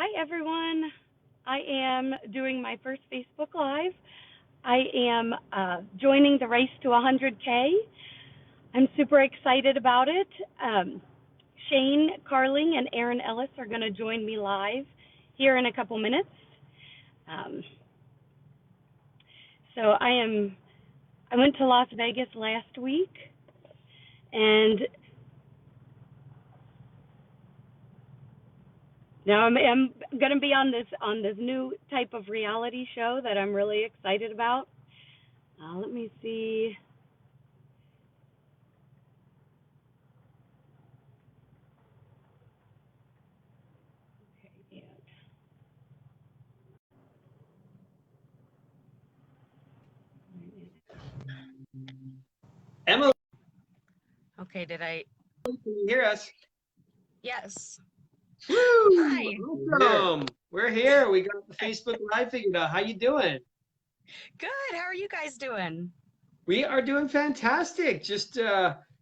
Hi, everyone. I am doing my first Facebook Live. I am joining the race to 100K. I'm super excited about it. Shane Carling and Aaron Ellis are going to join me live here in a couple minutes. Um, so I went to Las Vegas last week, and now I'm going to be on this new type of reality show that I'm really excited about. Let me see. Okay, Emily, Okay, did I? can you hear us? Yes. Woo! Hi. Awesome. We're here. We got the Facebook Live figured out. How you doing? Good. How are you guys doing? We are doing fantastic. Just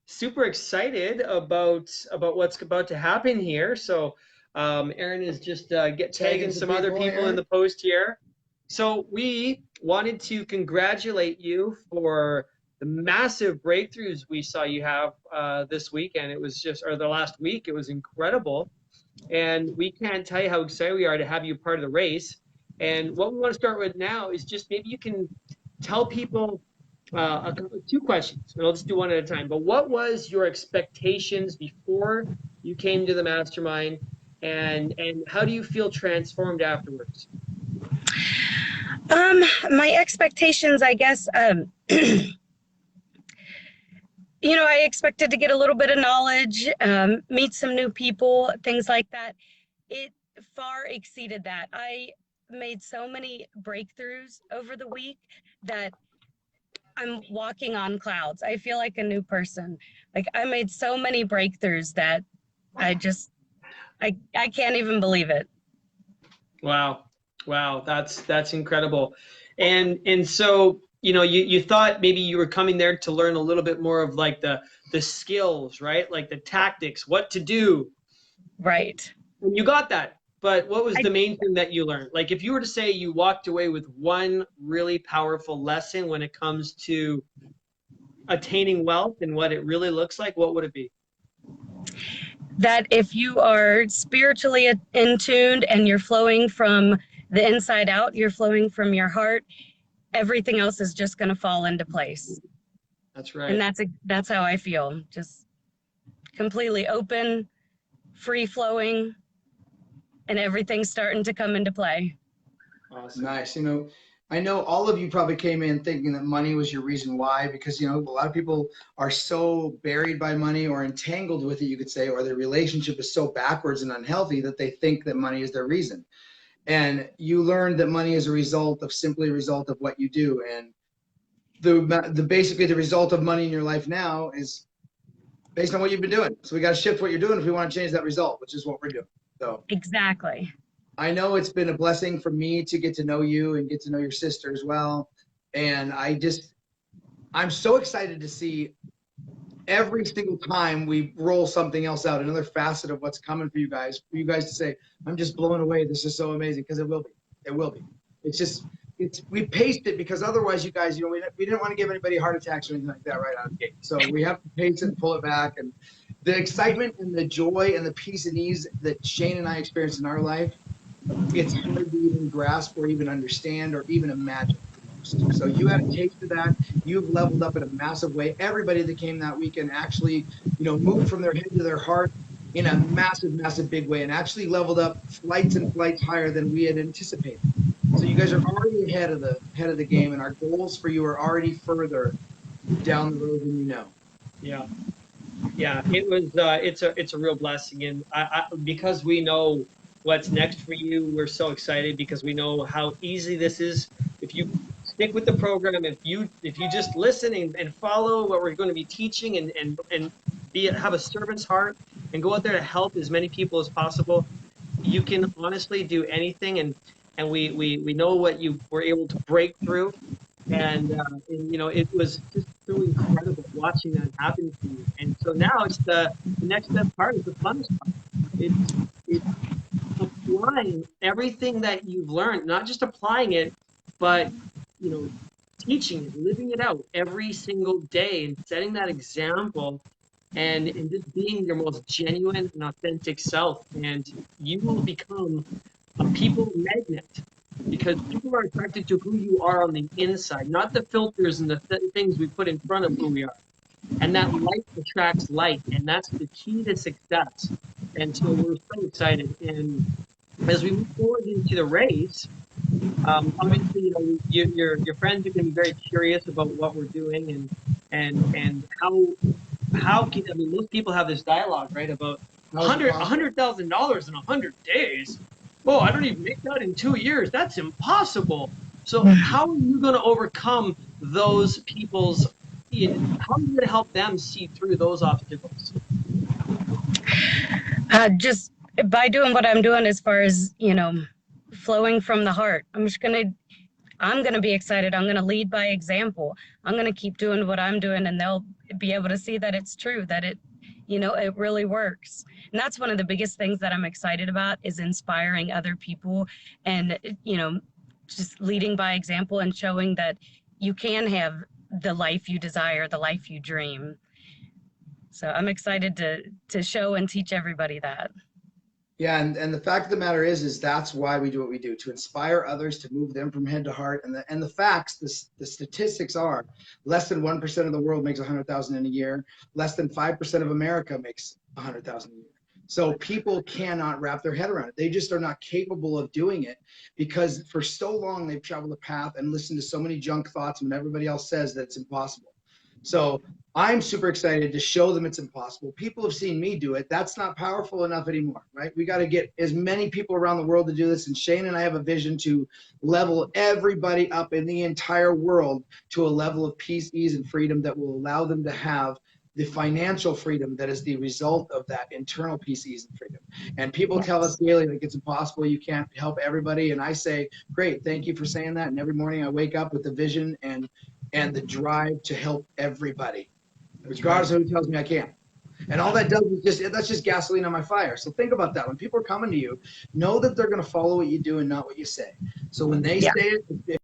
super excited about what's about to happen here. So, Aaron is just tagging some other people in the post here. So we wanted to congratulate you for the massive breakthroughs we saw you have this weekend. It was just, or the last week, it was incredible. And we can't tell you how excited we are to have you part of the race. And what we want to start with now is just maybe you can tell people two questions, and I'll just do one at a time. But what was your expectations before you came to the mastermind, and how do you feel transformed afterwards? My expectations, I guess, I expected to get a little bit of knowledge, meet some new people, things like that. It far exceeded that. I made so many breakthroughs over the week that I'm walking on clouds. I feel like a new person. Like I made so many breakthroughs that I can't even believe it. Wow, wow, that's incredible. And so you thought maybe you were coming there to learn a little bit more of like the skills, right? Like the tactics, what to do. Right. And you got that. But what was the main thing that you learned? Like if you were to say you walked away with one really powerful lesson when it comes to attaining wealth and what it really looks like, what would it be? That if you are spiritually in tuned and you're flowing from the inside out, you're flowing from your heart, everything else is just going to fall into place. That's right. And that's how I feel. Just completely open, free flowing, and everything's starting to come into play. Awesome. Nice. I know all of you probably came in thinking that money was your reason why, because, a lot of people are so buried by money or entangled with it, you could say, or their relationship is so backwards and unhealthy that they think that money is their reason. And you learned that money is simply a result of what you do. And basically the result of money in your life now is based on what you've been doing. So we got to shift what you're doing if we want to change that result, which is what we're doing. So exactly. I know it's been a blessing for me to get to know you and get to know your sister as well. And I'm so excited to see every single time we roll something else out, another facet of what's coming for you guys to say, I'm just blown away. This is so amazing, because it will be. It will be. We paced it because otherwise you guys, we didn't want to give anybody heart attacks or anything like that right out of the gate. So we have to pace it and pull it back. And the excitement and the joy and the peace and ease that Shane and I experienced in our life, it's hard to even grasp or even understand or even imagine. So you had a taste of that. You've leveled up in a massive way. Everybody that came that weekend actually, moved from their head to their heart in a massive, massive big way, and actually leveled up flights and flights higher than we had anticipated. So you guys are already ahead of the game, and our goals for you are already further down the road than you know. Yeah, it was. It's a real blessing, and because we know what's next for you, we're so excited because we know how easy this is. If you stick with the program, if you just listen and follow what we're going to be teaching and have a servant's heart and go out there to help as many people as possible, you can honestly do anything. And we know what you were able to break through. And it was just so incredible watching that happen to you. And so now it's the next step part is the funnest part. It's applying everything that you've learned, not just applying it, but, you know, teaching it, living it out every single day and setting that example and just being your most genuine and authentic self. And you will become a people magnet because people are attracted to who you are on the inside, not the filters and the things we put in front of who we are. And that light attracts light, and that's the key to success. And so we're so excited. And as we move forward into the race, obviously, you know, your friends are going to be very curious about what we're doing and how can, I mean, most people have this dialogue, right, about $100,000 in 100 days. Oh, I don't even make that in 2 years. That's impossible. So how are you going to overcome those people's? How are you going to help them see through those obstacles? Just by doing what I'm doing as far as, you know, flowing from the heart. I'm going to be excited. I'm going to lead by example. I'm going to keep doing what I'm doing, and they'll be able to see that it's true, that it, you know, it really works. And that's one of the biggest things that I'm excited about, is inspiring other people and, you know, just leading by example and showing that you can have the life you desire, the life you dream. So I'm excited to show and teach everybody that. Yeah, and the fact of the matter is that's why we do what we do, to inspire others, to move them from head to heart. And the facts, the statistics are less than 1% of the world makes 100,000 in a year. Less than 5% of America makes 100,000 a year. So people cannot wrap their head around it. They just are not capable of doing it because for so long they've traveled the path and listened to so many junk thoughts when everybody else says that it's impossible. So I'm super excited to show them it's impossible. People have seen me do it. That's not powerful enough anymore, right? We got to get as many people around the world to do this. And Shane and I have a vision to level everybody up in the entire world to a level of peace, ease, and freedom that will allow them to have the financial freedom that is the result of that internal peace, ease, and freedom. And people tell us daily like it's impossible, you can't help everybody. And I say, great, thank you for saying that. And every morning I wake up with the vision and the drive to help everybody, regardless of who tells me I can't. And all that does is that's just gasoline on my fire. So think about that. When people are coming to you, know that they're going to follow what you do and not what you say. So when they say it,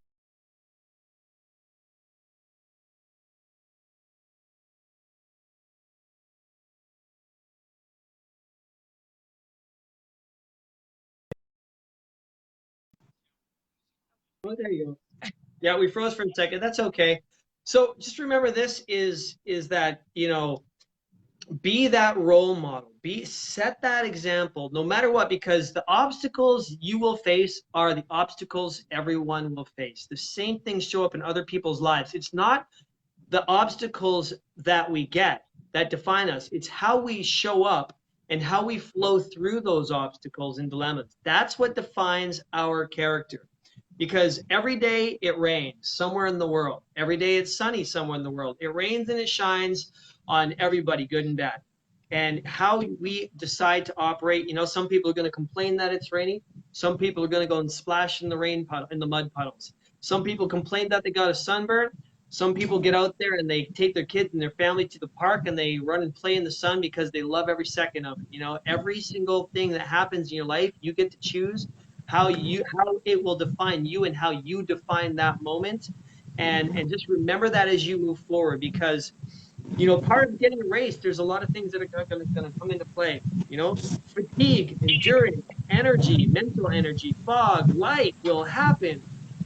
Oh, there you go. Yeah, we froze for a second. That's okay. So just remember, this is that, you know, be that role model. Set that example no matter what, because the obstacles you will face are the obstacles everyone will face. The same things show up in other people's lives. It's not the obstacles that we get that define us. It's how we show up and how we flow through those obstacles and dilemmas. That's what defines our character. Because every day it rains somewhere in the world. Every day it's sunny somewhere in the world. It rains and it shines on everybody, good and bad. And how we decide to operate, you know, some people are going to complain that it's raining. Some people are going to go and splash in the rain puddle, in the mud puddles. Some people complain that they got a sunburn. Some people get out there and they take their kids and their family to the park and they run and play in the sun because they love every second of it. You know, every single thing that happens in your life, you get to choose how it will define you and how you define that moment. And just remember that as you move forward, because, you know, part of getting a race, there's a lot of things that are going to come into play. You know, fatigue, endurance, energy, mental energy, fog, light will happen.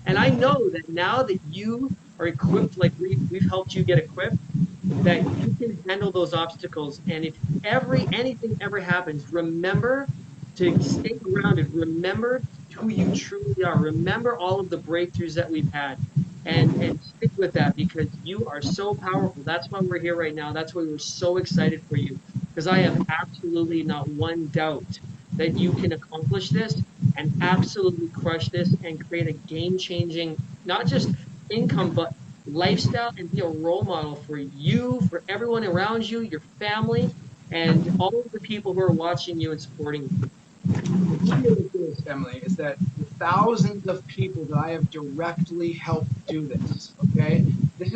And I know that now that you are equipped, like we've helped you get equipped, that you can handle those obstacles. And if anything ever happens, remember to stay grounded. Remember who you truly are. Remember all of the breakthroughs that we've had, and stick with that, because you are so powerful. That's why we're here right now. That's why we're so excited for you, because I have absolutely not one doubt that you can accomplish this and absolutely crush this and create a game-changing, not just income, but lifestyle, and be a role model for you, for everyone around you, your family, and all of the people who are watching you and supporting you. the beauty of this, Emily, is that the thousands of people that I have directly helped do this, okay? This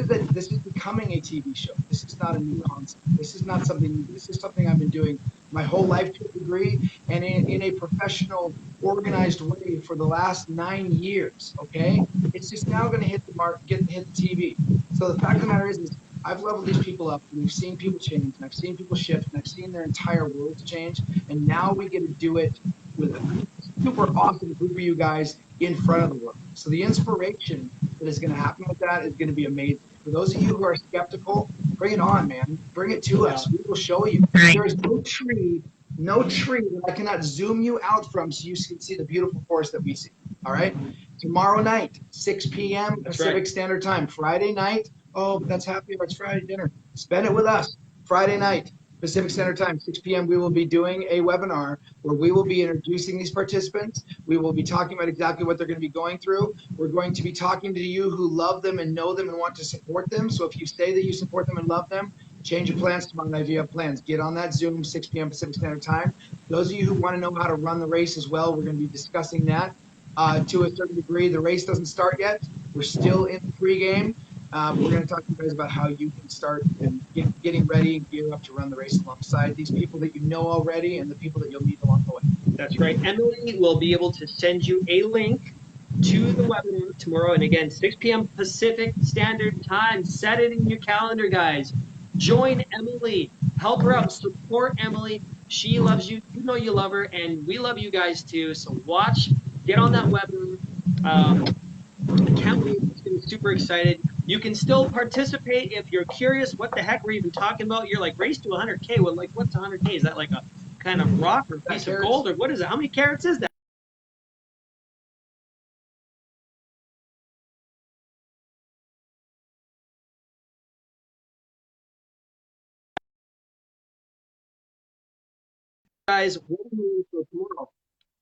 is becoming a TV show. This is not a new concept. This is not something new. This is something I've been doing my whole life to a degree, and in a professional, organized way for the last 9 years. Okay, it's just now going to hit the mark, hit the TV. So the fact of the matter is I've leveled these people up, and we've seen people change, and I've seen people shift, and I've seen their entire worlds change, and now we get to do it with a super awesome group of you guys in front of the world. So the inspiration that is going to happen with that is going to be amazing. For those of you who are skeptical, bring it on, man. Bring it to us. We will show you. There is no tree that I cannot zoom you out from so you can see the beautiful forest that we see. All right. Tomorrow night, 6 p.m. Pacific Standard Time. Friday night. Oh, but that's happy hour. It's Friday dinner. Spend it with us. Friday night, Pacific Standard Time, 6 p.m. We will be doing a webinar where we will be introducing these participants. We will be talking about exactly what they're going to be going through. We're going to be talking to you who love them and know them and want to support them. So if you say that you support them and love them, change your plans tomorrow night if you have plans. Get on that Zoom, 6 p.m. Pacific Standard Time. Those of you who want to know how to run the race as well, we're going to be discussing that to a certain degree. The race doesn't start yet. We're still in the pregame. But we're going to talk to you guys about how you can start and getting ready and gear up to run the race alongside these people that you know already and the people that you'll meet along the way. That's right. Emily will be able to send you a link to the webinar tomorrow. And again, 6 p.m. Pacific Standard Time. Set it in your calendar, guys. Join Emily. Help her out. Support Emily. She loves you. You know you love her. And we love you guys too. So watch. Get on that webinar. I can't wait. It's going to be super excited. You can still participate if you're curious what the heck we're even talking about. You're like, race to 100K. Well, like, what's 100K? Is that like a kind of rock or piece of gold, or what is it? How many carats is that? Guys, what are we doing for tomorrow?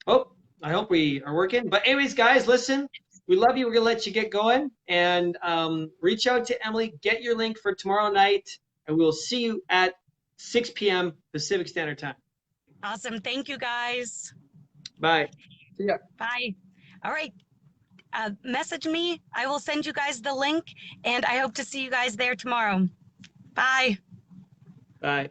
Oh, I hope we are working. But anyways, guys, listen, we love you. We're gonna let you get going and reach out to Emily. Get your link for tomorrow night, and we will see you at 6 p.m. Pacific Standard Time. Awesome. Thank you, guys. Bye. See ya. Bye. All right. Message me. I will send you guys the link, and I hope to see you guys there tomorrow. Bye. Bye.